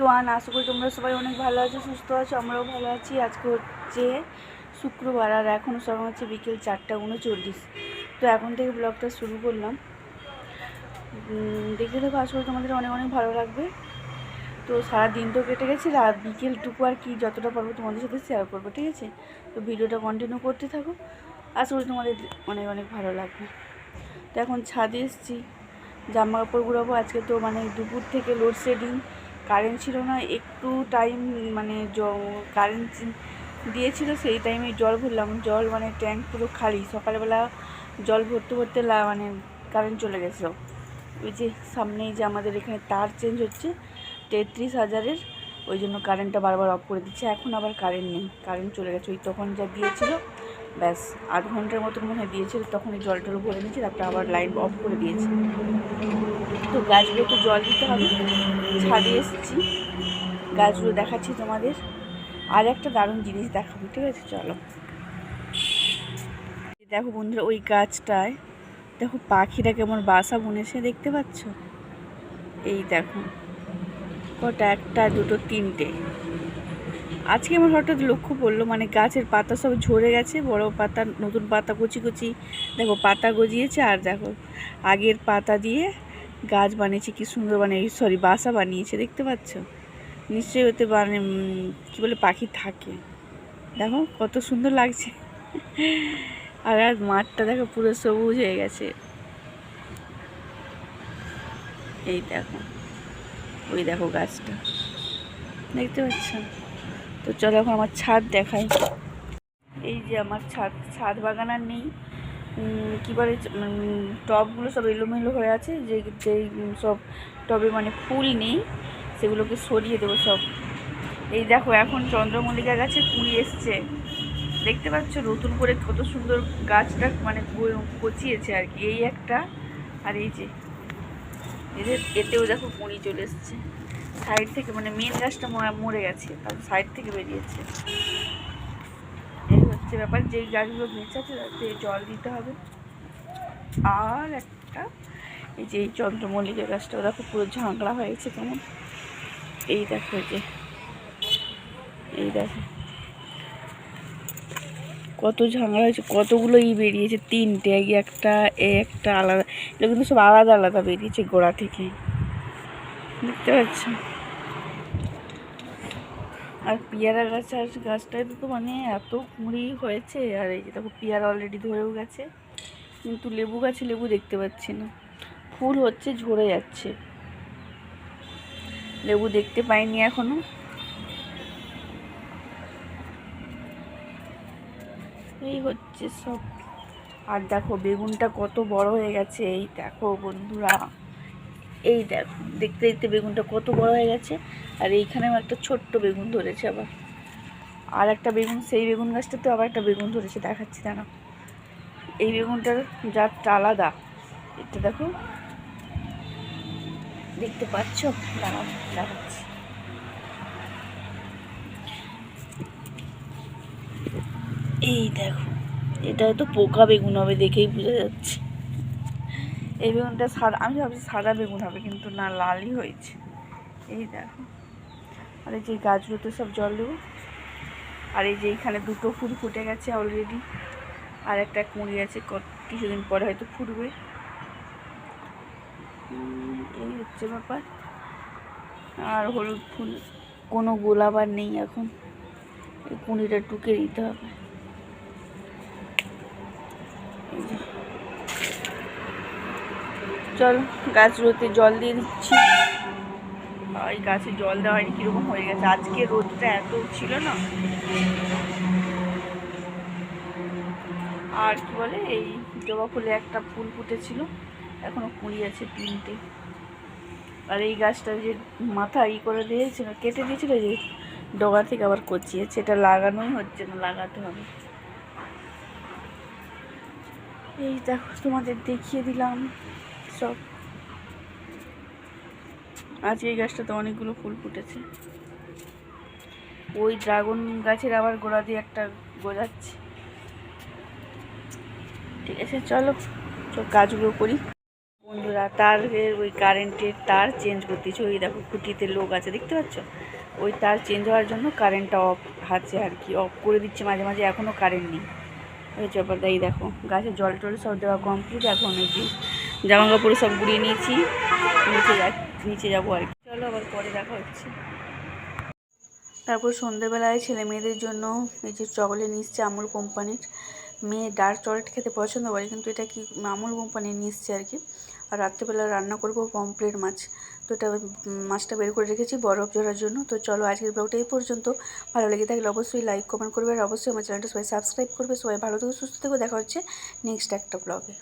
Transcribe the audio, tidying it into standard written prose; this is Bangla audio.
ওয়ান, আশা করি তোমরা সবাই অনেক ভালো আছো, সুস্থ আছো, আমরাও ভালো আছি। আজকে হচ্ছে শুক্রবার আর এখন সময় হচ্ছে বিকেল 4:39। তো এখন থেকে ব্লগটা শুরু করলাম। দেখে দেখো, আশা করি তোমাদের অনেক অনেক ভালো লাগবে। তো সারা দিন তো কেটে গেছে, রাত বিকেলটুকু আর কি যতটা পারবো তোমাদের সাথে শেয়ার করবো, ঠিক আছে? তো ভিডিওটা কন্টিনিউ করতে থাকো, আশা করি তোমাদের অনেক অনেক ভালো লাগবে। তো এখন ছাদে এসেছি, জামা কাপড় গুঁড়াবো। আজকে তো মানে দুপুর থেকে লোডশেডিং, কারেন্ট ছিল না, একটু টাইম মানে কারেন্ট দিয়েছিল, সেই টাইমে জল ভরলাম। জল মানে ট্যাঙ্ক পুরো খালি, সকালবেলা জল ভরতে ভরতে মানে কারেন্ট চলে গেছিলো। ওই যে সামনেই যে আমাদের এখানে তার চেঞ্জ হচ্ছে 33,000-এর, ওই জন্য কারেন্টটা বারবার অফ করে দিচ্ছে। এখন আবার কারেন্ট নেই, কারেন্ট চলে গেছে। ওই তখন যা দিয়েছিল ব্যাস আধ ঘন্টার মতন মনে হয় দিয়েছিল, তখন এই জলটারও ভরে নিয়েছে, তারপরে আবার লাইন অফ করে দিয়েছে। তো গাছগুলো তো জল দিতে হবে, ছাদে এসেছি, গাছগুলো দেখাচ্ছি তোমাদের। আর একটা দারুণ জিনিস দেখাবো, ঠিক আছে? চলো দেখো বন্ধুরা, ওই গাছটায় দেখো পাখিরা কেমন বাসা বুনেছে, দেখতে পাচ্ছ? এই দেখো কটা, একটা দুটো তিনটে। আজকে আমার হঠাৎ লক্ষ্য পড়লো, মানে গাছের পাতা সব ঝরে গেছে, বড় পাতা, নতুন পাতা কচি কচি দেখো পাতা গজিয়েছে। আর দেখো আগের পাতা দিয়ে গাছ বানিয়েছে, কি সুন্দর, মানে সরি বাসা বানিয়েছে, দেখতে পাচ্ছ? নিশ্চয়ই ওতে মানে কী বলে পাখি থাকে। দেখো কত সুন্দর লাগছে। আর আর মাঠটা দেখো পুরো সবুজ হয়ে গেছে। এই দেখো, ওই দেখো গাছটা, দেখতে পাচ্ছ? তো চলো এখন আমার ছাদ দেখাই। এই যে আমার ছাদ বাগান আর নেই, কী বলে টবগুলো সব এলোমেলো হয়ে আছে, যেই সব টবে মানে ফুল নেই, সেগুলোকে সরিয়ে দেবো সব। এই দেখো এখন চন্দ্রমল্লিকা গাছে কুঁড়ি এসছে, দেখতে পাচ্ছ? নতুন করে কত সুন্দর গাছটা মানে কচিয়েছে আর কি। এই একটা, আর এই যে এতেও দেখো কুঁড়ি চলে এসছে সাইড থেকে, মানে মেন গাছটা মরে গেছে, তারপর সাইড থেকে বেরিয়েছে। এই হচ্ছে ব্যাপার, যেই গাছগুলো বেঁচেছে তাতে জল দিতে হবে। আর একটা এই যে এই চন্দ্রমল্লিকা গাছটা দেখো পুরো ঝাঁকড়া হয়েছে কেমন, এই দেখো এই দেখো কত ঝাঁকড়া হয়েছে, কতগুলো বেরিয়েছে, তিনটে, একটা আলাদা, এগুলো কিন্তু সব আলাদা আলাদা বেরিয়েছে গোড়া থেকে, দেখতে পাচ্ছ? আর পেয়ারা গাছটায় তো মানে এত কুঁড়ি হয়েছে। আর এই যে দেখো পেয়ারা অলরেডি ধরেও গেছে, কিন্তু লেবু গাছে লেবু দেখতে পাচ্ছি না, ফুল হচ্ছে ঝরে যাচ্ছে, লেবু দেখতে পাইনি এখনো। এই হচ্ছে সব। আর দেখো বেগুনটা কত বড় হয়ে গেছে, এই দেখো বন্ধুরা, এই দেখো দেখতে দেখতে বেগুনটা কত বড় হয়ে গেছে। আর এইখানেও একটা ছোট্ট বেগুন ধরেছে আবার, আর একটা বেগুন, সেই বেগুন গাছটাতে আবার একটা বেগুন ধরেছে, দেখাচ্ছি দাঁড়াও। এই বেগুনটার জাতটা আলাদা, এটা দেখো, দেখতে পাচ্ছ? দাঁড়াও দেখাচ্ছি। এই দেখো, এটা হয়তো পোকা বেগুন হবে, দেখেই বোঝা যাচ্ছে। এই বেগুনটা সাদা, আমি ভাবছি সাদা বেগুন হবে, কিন্তু না, লালই হয়েছে। এই দেখো, আর এই যে গাছগুলোতে সব জল দেবো। আর এই যে এইখানে দুটো ফুল ফুটে গেছে অলরেডি, আর একটা কুঁড়ি আছে, কিছুদিন পরে হয়তো ফুটবে। এই হচ্ছে ব্যাপার। আর হলুদ ফুল, কোনো গোলাপ আর নেই এখন, এই কুঁড়িটা টুকে দিতে হবে। চল গাছগুলোতে জল দিয়ে দিচ্ছি। এই গাছে জল দেওয়া হয়নি, কীরকম হয়ে গেছে, আজকে রোদটা এত ছিল না। আর কি বলে, এই জবা ফুলে একটা ফুল ফুটেছিল, এখনো কুঁড়ি আছে তিনটে। আর এই গাছটা যে মাথা করে দিয়েছিল, কেটে দিয়েছিল, যে ডগা থেকে আবার কচিয়েছে, এটা লাগানোই হচ্ছে না, লাগাতে হবে। এই দেখো তোমাদের দেখিয়ে দিলাম সব। আজকে এই গাছটাতে অনেকগুলো ফুল ফুটেছে। ওই ড্রাগন গাছের আবার গোড়া দিয়ে একটা গোজাচ্ছে। ঠিক আছে, চলো সব কাজগুলো করি। বন্ধুরা তারের ওই কারেন্টের তার চেঞ্জ করতেছে। ওই দেখো খুঁটিতে লোক আছে, দেখতে পাচ্ছ? ওই তার চেঞ্জ হওয়ার জন্য কারেন্টটা অফ আছে আর কি, অফ করে দিচ্ছে মাঝে মাঝে, এখনও কারেন্ট নেই। ওই ব্যাপারটা। এই দেখো গাছে জল টল সব দেওয়া কমপ্লিট। এখন এই যে জামা কাপড় সব গুড়িয়ে নিয়েছি, নিচে যাবো আর কি। চলো আবার পরে দেখা হচ্ছে। তারপর সন্ধ্যেবেলায় ছেলে মেয়েদের জন্য এই যে চকলেট নিচ্ছে আমুল কোম্পানির। মেয়ে ডার্ক চকলেট খেতে পছন্দ করে, কিন্তু এটা কি আমুল কোম্পানির নিচ্ছে আর কি। আর রাত্রেবেলা রান্না করব পমফ্রেট মাছ। তো এটা মাছটা বের করে রেখেছি বরফ জড়ার জন্য। তো চলো আজকের ব্লগটা এই পর্যন্ত। ভালো লেগে থাকলে অবশ্যই লাইক কমেন্ট করবে, আর অবশ্যই আমার চ্যানেলটা সবাই সাবস্ক্রাইব করবে। সবাই ভালো থেকো, সুস্থ থেকো। দেখা হচ্ছে নেক্সট একটা ব্লগে।